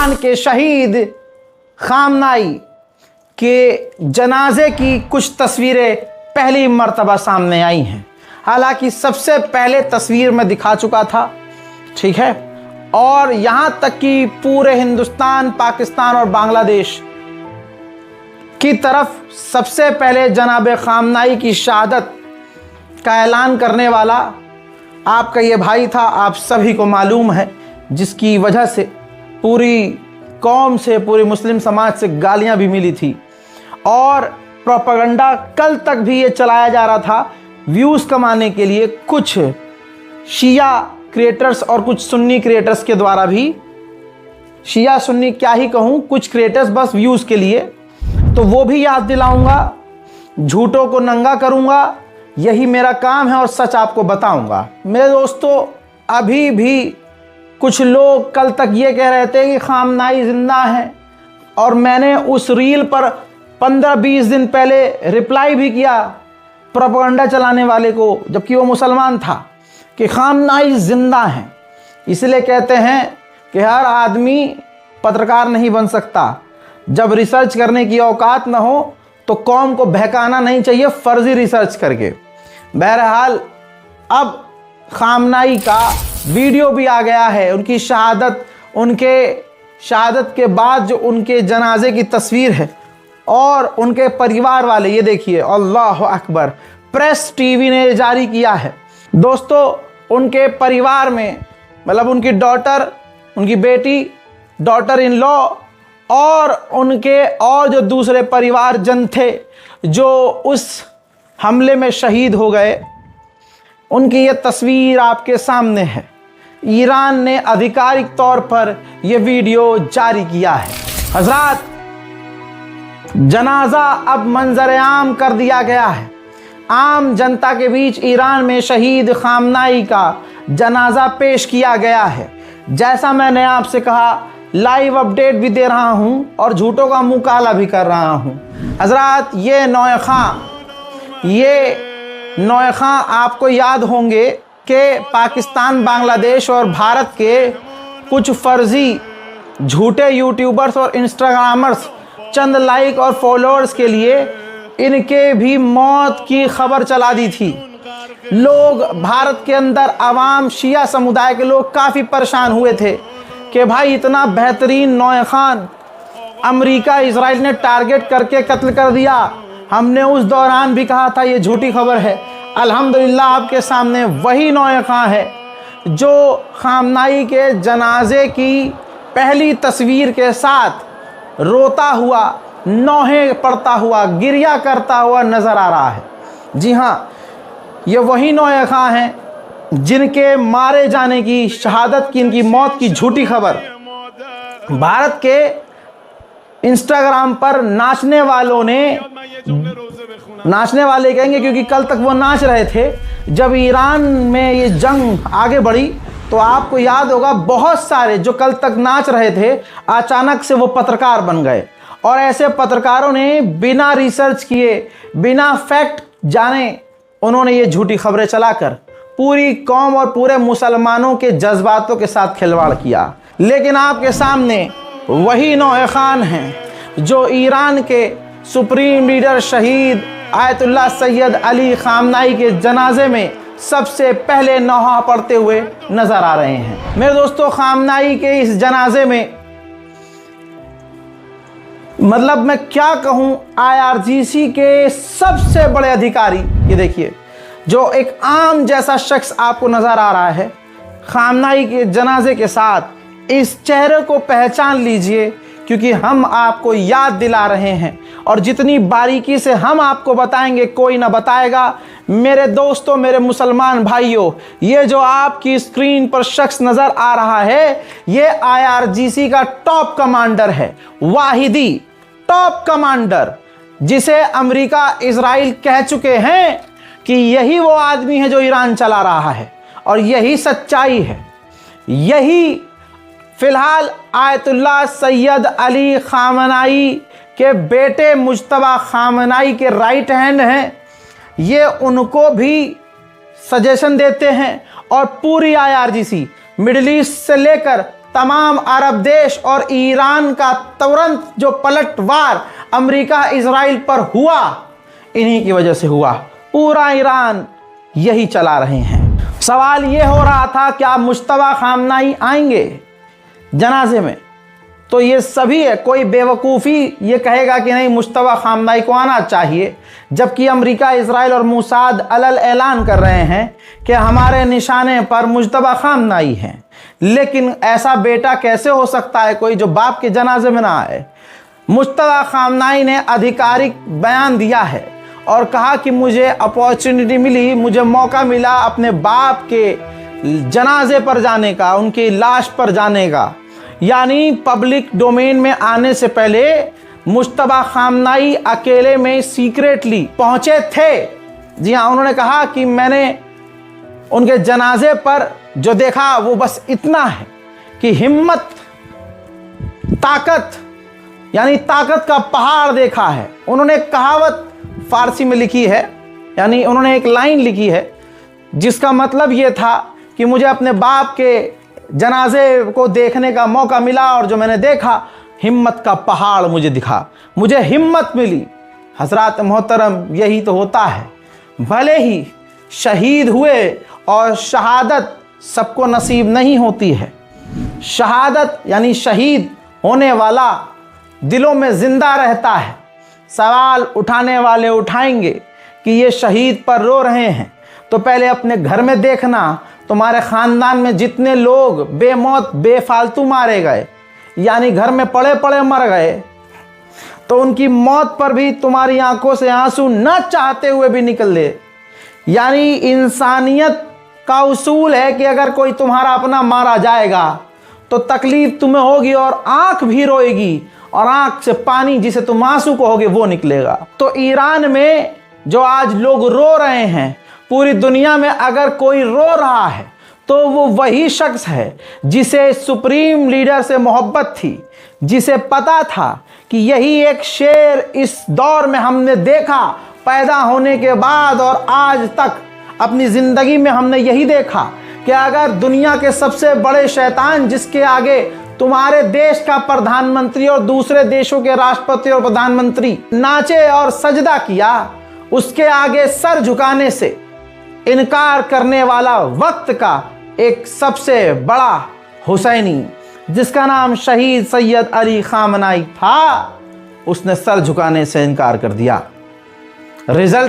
Iran के शहीद खामनाई के जनाजे की कुछ तस्वीरें पहली मर्तबा सामने आई हैं। हालांकि सबसे पहले तस्वीर में दिखा चुका था, ठीक है, और यहाँ तक कि पूरे हिंदुस्तान, पाकिस्तान और बांग्लादेश की तरफ सबसे पहले जनाब खामनाई की शहादत का ऐलान करने वाला आपका ये भाई था। आप सभी को मालूम है, जिसकी वजह से पूरी कौम से, पूरे मुस्लिम समाज से गालियां भी मिली थी और प्रोपेगेंडा कल तक भी ये चलाया जा रहा था व्यूज़ कमाने के लिए, कुछ शिया क्रिएटर्स और कुछ सुन्नी क्रिएटर्स के द्वारा भी। शिया सुन्नी क्या ही कहूँ, कुछ क्रिएटर्स बस व्यूज़ के लिए। तो वो भी याद दिलाऊंगा, झूठों को नंगा करूंगा, यही मेरा काम है और सच आपको बताऊंगा। मेरे दोस्तों, अभी भी कुछ लोग कल तक ये कह रहे थे कि खामनाई जिंदा है, और मैंने उस रील पर 15-20 दिन पहले रिप्लाई भी किया प्रोपेगेंडा चलाने वाले को, जबकि वो मुसलमान था, कि खामनाई जिंदा है। इसलिए कहते हैं कि हर आदमी पत्रकार नहीं बन सकता। जब रिसर्च करने की औकात ना हो तो कौम को बहकाना नहीं चाहिए फर्जी रिसर्च करके। बहरहाल अब खामनाई का वीडियो भी आ गया है, उनकी शहादत, उनके शहादत के बाद जो उनके जनाजे की तस्वीर है और उनके परिवार वाले, ये देखिए, अल्लाह अकबर, प्रेस टीवी ने जारी किया है। दोस्तों, उनके परिवार में मतलब उनकी डॉटर, उनकी बेटी, डॉटर इन लॉ और उनके और जो दूसरे परिवारजन थे जो उस हमले में शहीद हो गए, उनकी ये तस्वीर आपके सामने है। ईरान ने आधिकारिक तौर पर यह वीडियो जारी किया है। हजरात, जनाजा अब मंजर आम कर दिया गया है। आम जनता के बीच ईरान में शहीद खामनाई का जनाजा पेश किया गया है। जैसा मैंने आपसे कहा, लाइव अपडेट भी दे रहा हूं और झूठों का मुंह काला भी कर रहा हूं। हजरात, ये नौए खां आपको याद होंगे कि पाकिस्तान, बांग्लादेश और भारत के कुछ फर्जी झूठे यूट्यूबर्स और इंस्टाग्रामर्स चंद लाइक और फॉलोअर्स के लिए इनके भी मौत की खबर चला दी थी। लोग, भारत के अंदर आवाम, शिया समुदाय के लोग काफ़ी परेशान हुए थे कि भाई इतना बेहतरीन नौए खान अमेरिका, इजराइल ने टारगेट करके कत्ल कर दिया। हमने उस दौरान भी कहा था ये झूठी खबर है। अल्हम्दुलिल्लाह आपके सामने वही नौए खान है जो खामनाई के जनाजे की पहली तस्वीर के साथ रोता हुआ, नौहें पड़ता हुआ, गिरिया करता हुआ नज़र आ रहा है। जी हाँ, ये वही नौए खान हैं जिनके मारे जाने की, शहादत की, इनकी मौत की झूठी खबर भारत के इंस्टाग्राम पर नाचने वालों ने, नाचने वाले कहेंगे क्योंकि कल तक वो नाच रहे थे। जब ईरान में ये जंग आगे बढ़ी तो आपको याद होगा, बहुत सारे जो कल तक नाच रहे थे अचानक से वो पत्रकार बन गए, और ऐसे पत्रकारों ने बिना रिसर्च किए, बिना फैक्ट जाने, उन्होंने ये झूठी खबरें चलाकर पूरी कौम और पूरे मुसलमानों के जज्बातों के साथ खिलवाड़ किया। लेकिन आपके सामने वही नौए खान हैं जो ईरान के सुप्रीम लीडर शहीद आयतुल्लाह सैयद अली खामनाई के जनाजे में सबसे पहले नौहा पड़ते हुए नजर आ रहे हैं। मेरे दोस्तों, खामनाई के इस जनाजे में, मतलब मैं क्या कहूं, IRGC के सबसे बड़े अधिकारी, ये देखिए, जो एक आम जैसा शख्स आपको नजर आ रहा है खामनाई के जनाजे के साथ, इस चेहरे को पहचान लीजिए, क्योंकि हम आपको याद दिला रहे हैं और जितनी बारीकी से हम आपको बताएंगे कोई ना बताएगा। मेरे दोस्तों, मेरे मुसलमान भाइयों, ये जो आपकी स्क्रीन पर शख्स नजर आ रहा है, ये IRGC का टॉप कमांडर है, वाहिदी टॉप कमांडर, जिसे अमेरिका, इजराइल कह चुके हैं कि यही वो आदमी है जो ईरान चला रहा है, और यही सच्चाई है। यही फिलहाल आयतुल्लाह सैयद अली खामनाई के बेटे मुज्तबा खामनाई के राइट हैंड हैं। ये उनको भी सजेशन देते हैं और पूरी IRGC मिडिल ईस्ट से लेकर तमाम अरब देश और ईरान का तुरंत जो पलटवार अमेरिका इजराइल पर हुआ, इन्हीं की वजह से हुआ। पूरा ईरान यही चला रहे हैं। सवाल ये हो रहा था क्या मुश्तबा खामनाई आएंगे जनाजे में? तो ये सभी है, कोई बेवकूफ़ी ये कहेगा कि नहीं मुश्तबा खामनाई को आना चाहिए, जबकि अमेरिका, इजराइल और मूसाद अलल ऐलान कर रहे हैं कि हमारे निशाने पर मुश्तबा खामनाई हैं। लेकिन ऐसा बेटा कैसे हो सकता है कोई जो बाप के जनाजे में ना आए? मुश्तबा खामनाई ने आधिकारिक बयान दिया है और कहा कि मुझे अपॉर्चुनिटी मिली, मुझे मौका मिला अपने बाप के जनाजे पर जाने का, उनकी लाश पर जाने का। यानी पब्लिक डोमेन में आने से पहले मुश्तबा खामनाई अकेले में सीक्रेटली पहुंचे थे। जी हाँ, उन्होंने कहा कि मैंने उनके जनाजे पर जो देखा वो बस इतना है कि हिम्मत, ताकत, यानी ताकत का पहाड़ देखा है। उन्होंने कहावत फारसी में लिखी है, यानी उन्होंने एक लाइन लिखी है जिसका मतलब ये था कि मुझे अपने बाप के जनाजे को देखने का मौका मिला और जो मैंने देखा, हिम्मत का पहाड़ मुझे दिखा, मुझे हिम्मत मिली। हजरात मोहतरम, यही तो होता है। भले ही शहीद हुए और शहादत सबको नसीब नहीं होती है। शहादत यानी शहीद होने वाला दिलों में जिंदा रहता है। सवाल उठाने वाले उठाएंगे कि ये शहीद पर रो रहे हैं, तो पहले अपने घर में देखना, तुम्हारे ख़ानदान में जितने लोग बेमौत बेफालतू मारे गए, यानी घर में पड़े पड़े मर गए, तो उनकी मौत पर भी तुम्हारी आंखों से आंसू न चाहते हुए भी निकल ले। यानी इंसानियत का उसूल है कि अगर कोई तुम्हारा अपना मारा जाएगा तो तकलीफ तुम्हें होगी और आंख भी रोएगी, और आंख से पानी जिसे तुम आंसू कहोगे वो निकलेगा। तो ईरान में जो आज लोग रो रहे हैं, पूरी दुनिया में अगर कोई रो रहा है तो वो वही शख्स है जिसे सुप्रीम लीडर से मोहब्बत थी, जिसे पता था कि यही एक शेर इस दौर में हमने देखा पैदा होने के बाद, और आज तक अपनी ज़िंदगी में हमने यही देखा कि अगर दुनिया के सबसे बड़े शैतान, जिसके आगे तुम्हारे देश का प्रधानमंत्री और दूसरे देशों के राष्ट्रपति और प्रधानमंत्री नाचे और सजदा किया, उसके आगे सर झुकाने से इनकार करने वाला वक्त का एक सबसे बड़ा हुसैनी, जिसका नाम शहीद सैयद अली खामनाई था, उसने सर झुकाने से इनकार कर दिया। रिजल्ट